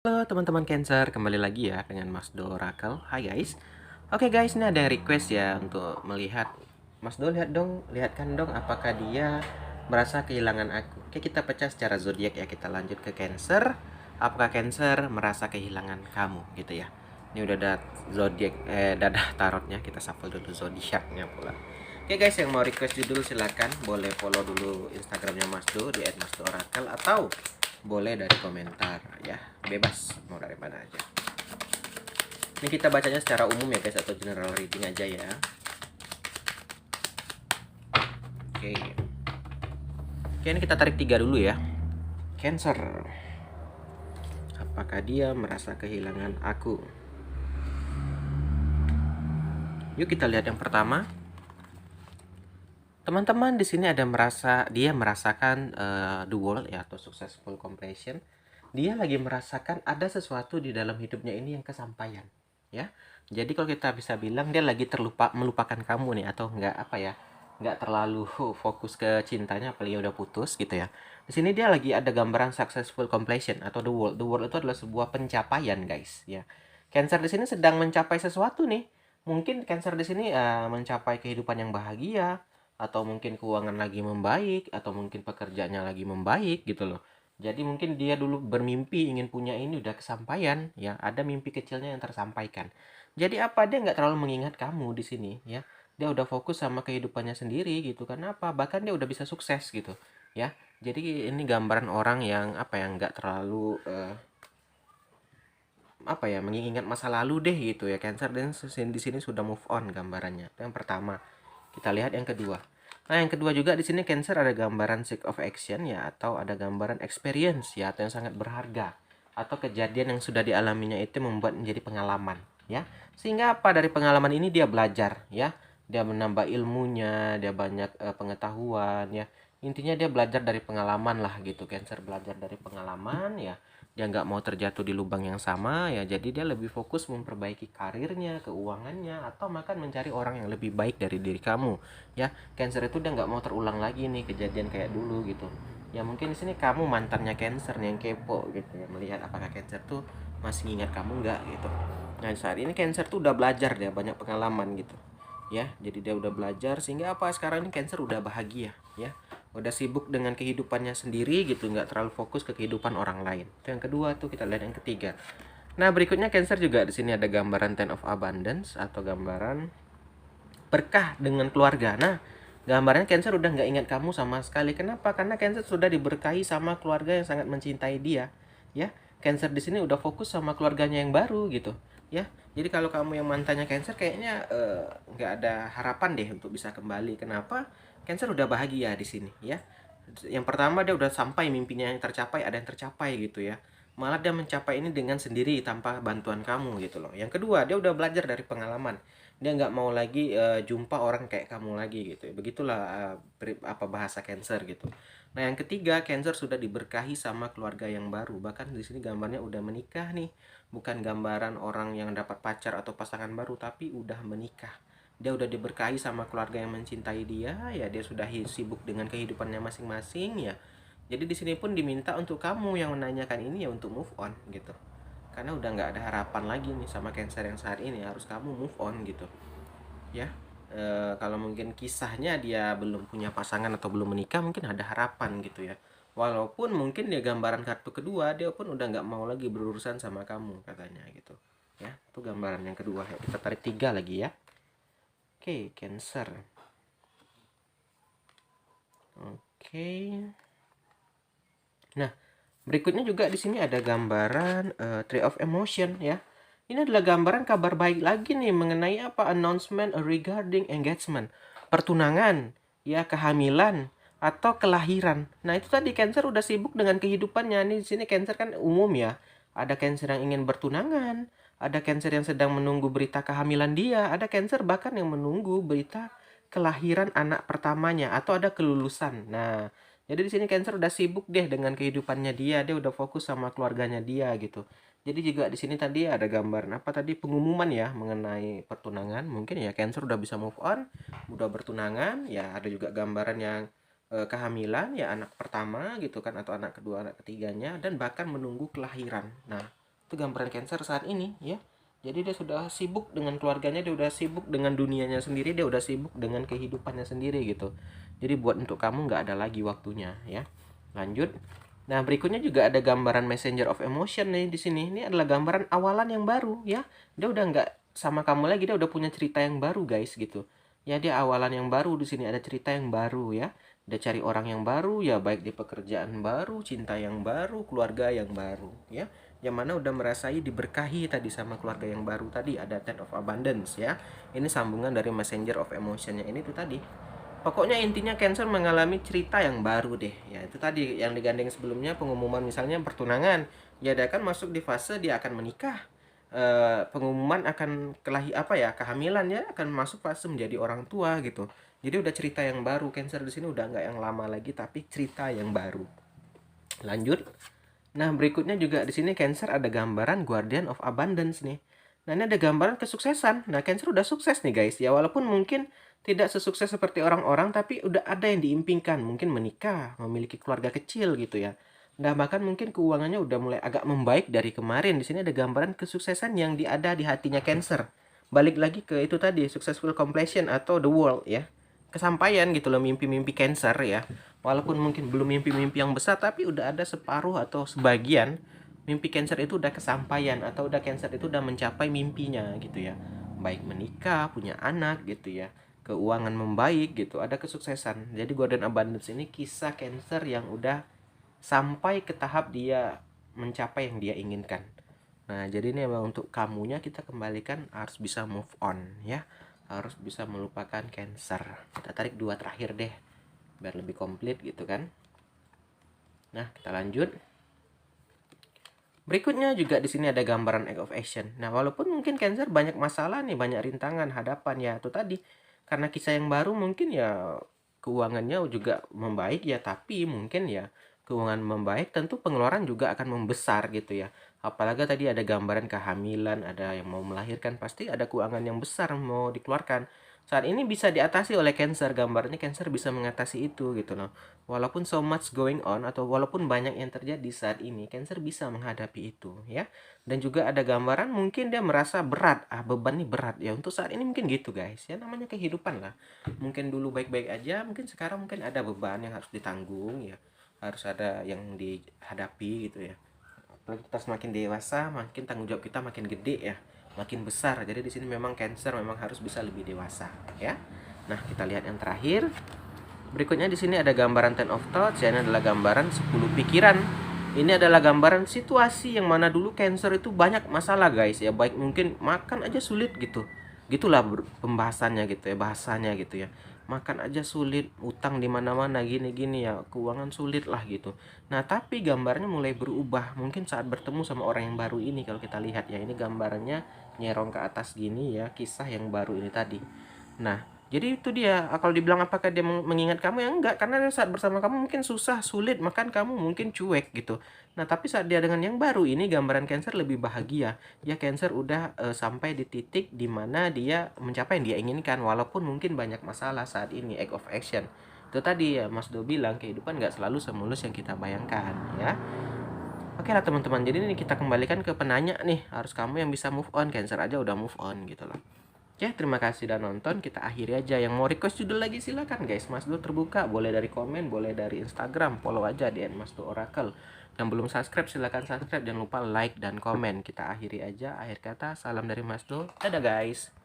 Halo teman-teman Cancer, kembali lagi ya dengan Mas Do Oracle. Hai guys. Oke guys, ini ada request ya untuk melihat Mas Do, lihatkan dong apakah dia merasa kehilangan aku. Oke, kita pecah secara zodiak ya. Kita lanjut ke Cancer. Apakah Cancer merasa kehilangan kamu gitu ya. Ini udah ada zodiak dadah tarotnya. Kita shuffle dulu zodiaknya pula. Oke guys, yang mau request judul silakan boleh follow dulu Instagramnya Mas Do di @masdooracle atau boleh dari komentar ya, bebas mau dari mana aja. Ini kita bacanya secara umum ya guys, atau general reading aja ya. Oke, ini kita tarik 3 dulu ya. Cancer, apakah dia merasa kehilangan aku? Yuk kita lihat yang pertama. Teman-teman di sini ada dia merasakan the world ya, atau successful completion. Dia lagi merasakan ada sesuatu di dalam hidupnya ini yang kesampaian ya. Jadi kalau kita bisa bilang dia lagi melupakan kamu nih, atau nggak terlalu fokus ke cintanya, apalagi udah putus gitu ya. Di sini dia lagi ada gambaran successful completion atau the world. The world itu adalah sebuah pencapaian guys ya. Cancer di sini sedang mencapai sesuatu nih. Mungkin Cancer di sini mencapai kehidupan yang bahagia, atau mungkin keuangan lagi membaik, atau mungkin pekerjaannya lagi membaik gitu loh. Jadi mungkin dia dulu bermimpi ingin punya ini udah kesampaian ya, ada mimpi kecilnya yang tersampaikan. Jadi apa, dia nggak terlalu mengingat kamu di sini ya. Dia udah fokus sama kehidupannya sendiri gitu. Kenapa? Bahkan dia udah bisa sukses gitu ya. Jadi ini gambaran orang yang nggak terlalu mengingat masa lalu deh gitu ya. Cancer dan di sini sudah move on gambarannya. Itu yang pertama. Kita lihat yang kedua. Nah, yang kedua juga di sini Cancer ada gambaran seek of action ya, atau ada gambaran experience ya, atau yang sangat berharga, atau kejadian yang sudah dialaminya itu membuat menjadi pengalaman ya. Sehingga apa, dari pengalaman ini dia belajar ya. Dia menambah ilmunya, dia banyak pengetahuan ya. Intinya dia belajar dari pengalaman lah gitu. Cancer belajar dari pengalaman ya. Dia nggak mau terjatuh di lubang yang sama ya, jadi dia lebih fokus memperbaiki karirnya, keuangannya, atau bahkan mencari orang yang lebih baik dari diri kamu ya. Cancer itu dia nggak mau terulang lagi nih kejadian kayak dulu gitu ya. Mungkin di sini kamu mantannya Cancer nih yang kepo gitu ya, melihat apakah Cancer tuh masih ingat kamu nggak gitu. Nah, saat ini Cancer tuh udah belajar, dia banyak pengalaman gitu ya. Jadi dia udah belajar, sehingga apa, sekarang ini Cancer udah bahagia ya, udah sibuk dengan kehidupannya sendiri gitu, nggak terlalu fokus ke kehidupan orang lain. Itu yang kedua tuh. Kita lihat yang ketiga. Nah, berikutnya Cancer juga di sini ada gambaran Ten of Abundance atau gambaran berkah dengan keluarga. Nah, gambarnya Cancer udah nggak ingat kamu sama sekali. Kenapa? Karena Cancer sudah diberkahi sama keluarga yang sangat mencintai dia ya. Cancer di sini udah fokus sama keluarganya yang baru gitu ya. Jadi kalau kamu yang mantannya Cancer, kayaknya nggak ada harapan deh untuk bisa kembali. Kenapa? Cancer udah bahagia di sini ya. Yang pertama, dia udah sampai mimpinya yang tercapai, ada yang tercapai gitu ya. Malah dia mencapai ini dengan sendiri tanpa bantuan kamu gitu loh. Yang kedua, dia udah belajar dari pengalaman. Dia nggak mau lagi jumpa orang kayak kamu lagi gitu. Begitulah bahasa Cancer gitu. Nah, yang ketiga, Cancer sudah diberkahi sama keluarga yang baru. Bahkan di sini gambarnya udah menikah nih. Bukan gambaran orang yang dapat pacar atau pasangan baru, tapi udah menikah. Dia udah diberkahi sama keluarga yang mencintai dia ya. Dia sudah sibuk dengan kehidupannya masing-masing ya. Jadi di sini pun diminta untuk kamu yang menanyakan ini ya untuk move on gitu. Karena udah nggak ada harapan lagi nih sama Cancer yang saat ini, harus kamu move on gitu ya. Kalau mungkin kisahnya dia belum punya pasangan atau belum menikah, mungkin ada harapan gitu ya. Walaupun mungkin dia gambaran kartu kedua, dia pun udah nggak mau lagi berurusan sama kamu katanya gitu ya. Itu gambaran yang kedua ya. Kita tarik 3 lagi ya. Oke, Cancer. Oke. Nah, berikutnya juga di sini ada gambaran Tree of Emotion ya. Ini adalah gambaran kabar baik lagi nih mengenai apa, announcement regarding engagement, pertunangan, ya, kehamilan atau kelahiran. Nah, itu tadi Cancer udah sibuk dengan kehidupannya. Nih di sini Cancer kan umum ya. Ada Cancer yang ingin bertunangan, ada Cancer yang sedang menunggu berita kehamilan dia, ada Cancer bahkan yang menunggu berita kelahiran anak pertamanya, atau ada kelulusan. Nah, jadi di sini Cancer udah sibuk deh dengan kehidupannya dia udah fokus sama keluarganya dia gitu. Jadi juga di sini tadi ada gambaran apa tadi, pengumuman ya mengenai pertunangan. Mungkin ya Cancer udah bisa move on, udah bertunangan ya. Ada juga gambaran yang kehamilan ya, anak pertama gitu kan, atau anak kedua, anak ketiganya, dan bahkan menunggu kelahiran. Nah, Itu gambaran Cancer saat ini ya. Jadi dia sudah sibuk dengan keluarganya, dia udah sibuk dengan dunianya sendiri, dia udah sibuk dengan kehidupannya sendiri gitu. Jadi buat untuk kamu nggak ada lagi waktunya ya. Lanjut. Nah, berikutnya juga ada gambaran Messenger of Emotion nih di sini. Ini adalah gambaran awalan yang baru ya. Dia udah nggak sama kamu lagi, dia udah punya cerita yang baru guys gitu. Ya, dia awalan yang baru, di sini ada cerita yang baru ya. Dia cari orang yang baru ya, baik di pekerjaan baru, cinta yang baru, keluarga yang baru ya. Yang mana udah merasai diberkahi tadi sama keluarga yang baru tadi, ada Ten of Abundance ya. Ini sambungan dari Messenger of Emotionnya ini tuh tadi. Pokoknya intinya Cancer mengalami cerita yang baru deh. Ya itu tadi yang digandeng sebelumnya, pengumuman misalnya pertunangan. Ya dia akan masuk di fase dia akan menikah. Pengumuman akan kehamilan ya, akan masuk fase menjadi orang tua gitu. Jadi udah cerita yang baru. Cancer di sini udah nggak yang lama lagi, tapi cerita yang baru. Lanjut. Nah, berikutnya juga di sini Cancer ada gambaran Guardian of Abundance nih. Nah, ini ada gambaran kesuksesan. Nah, Cancer udah sukses nih guys. Ya, walaupun mungkin tidak sesukses seperti orang-orang, tapi udah ada yang diimpikan. Mungkin menikah, memiliki keluarga kecil gitu ya. Nah, bahkan mungkin keuangannya udah mulai agak membaik dari kemarin. Di sini ada gambaran kesuksesan yang ada di hatinya Cancer. Balik lagi ke itu tadi, successful completion atau the world ya. Kesampaian gitu loh, mimpi-mimpi Cancer ya. Walaupun mungkin belum mimpi-mimpi yang besar, tapi udah ada separuh atau sebagian mimpi Cancer itu udah kesampaian, atau udah Cancer itu udah mencapai mimpinya gitu ya. Baik menikah, punya anak gitu ya, keuangan membaik gitu, ada kesuksesan. Jadi Golden Abundance ini kisah Cancer yang udah sampai ke tahap dia mencapai yang dia inginkan. Nah, jadi ini emang untuk kamunya kita kembalikan harus bisa move on ya. Harus bisa melupakan Cancer. Kita tarik dua terakhir deh biar lebih komplit gitu kan. Nah, kita lanjut. Berikutnya juga di sini ada gambaran Egg of Action. Nah, walaupun mungkin Cancer banyak masalah nih, banyak rintangan hadapan ya itu tadi. Karena kisah yang baru mungkin ya keuangannya juga membaik ya, tapi mungkin ya keuangan membaik tentu pengeluaran juga akan membesar gitu ya. Apalagi tadi ada gambaran kehamilan, ada yang mau melahirkan, pasti ada keuangan yang besar mau dikeluarkan. Saat ini bisa diatasi oleh Cancer, gambarnya Cancer bisa mengatasi itu gitu loh. Walaupun so much going on atau walaupun banyak yang terjadi saat ini, Cancer bisa menghadapi itu ya. Dan juga ada gambaran mungkin dia merasa berat, beban nih berat ya. Untuk saat ini mungkin gitu guys ya, namanya kehidupan lah. Mungkin dulu baik-baik aja, mungkin sekarang mungkin ada beban yang harus ditanggung ya. Harus ada yang dihadapi gitu ya. Apalagi kita semakin dewasa, makin tanggung jawab kita makin gede ya, makin besar. Jadi di sini memang Cancer memang harus bisa lebih dewasa ya. Nah, kita lihat yang terakhir. Berikutnya di sini ada gambaran Ten of Thoughts, ya, ini adalah gambaran 10 pikiran. Ini adalah gambaran situasi yang mana dulu Cancer itu banyak masalah guys ya, baik mungkin makan aja sulit gitu. Gitulah pembahasannya gitu ya, bahasanya gitu ya. Makan aja sulit, utang di mana-mana gini-gini ya, keuangan sulit lah gitu. Nah, tapi gambarnya mulai berubah mungkin saat bertemu sama orang yang baru ini. Kalau kita lihat ya, ini gambarnya nyerong ke atas gini ya, kisah yang baru ini tadi. Nah, jadi itu dia, kalau dibilang apakah dia mengingat kamu, ya enggak, karena saat bersama kamu mungkin susah, sulit, makan kamu mungkin cuek gitu. Nah, tapi saat dia dengan yang baru ini, gambaran Cancer lebih bahagia. Ya, Cancer udah sampai di titik dimana dia mencapai yang dia inginkan, walaupun mungkin banyak masalah saat ini, Egg of Action. Itu tadi ya, Mas Do bilang, kehidupan nggak selalu semulus yang kita bayangkan, ya. Oke lah teman-teman, jadi ini kita kembalikan ke penanya nih, harus kamu yang bisa move on, Cancer aja udah move on gitu loh. Ya, terima kasih udah nonton. Kita akhiri aja. Yang mau request judul lagi silakan guys. Mas Do terbuka. Boleh dari komen, boleh dari Instagram. Follow aja di @masdo_oracle. Yang belum subscribe silakan subscribe. Jangan lupa like dan komen. Kita akhiri aja. Akhir kata, salam dari Mas Do. Dadah guys.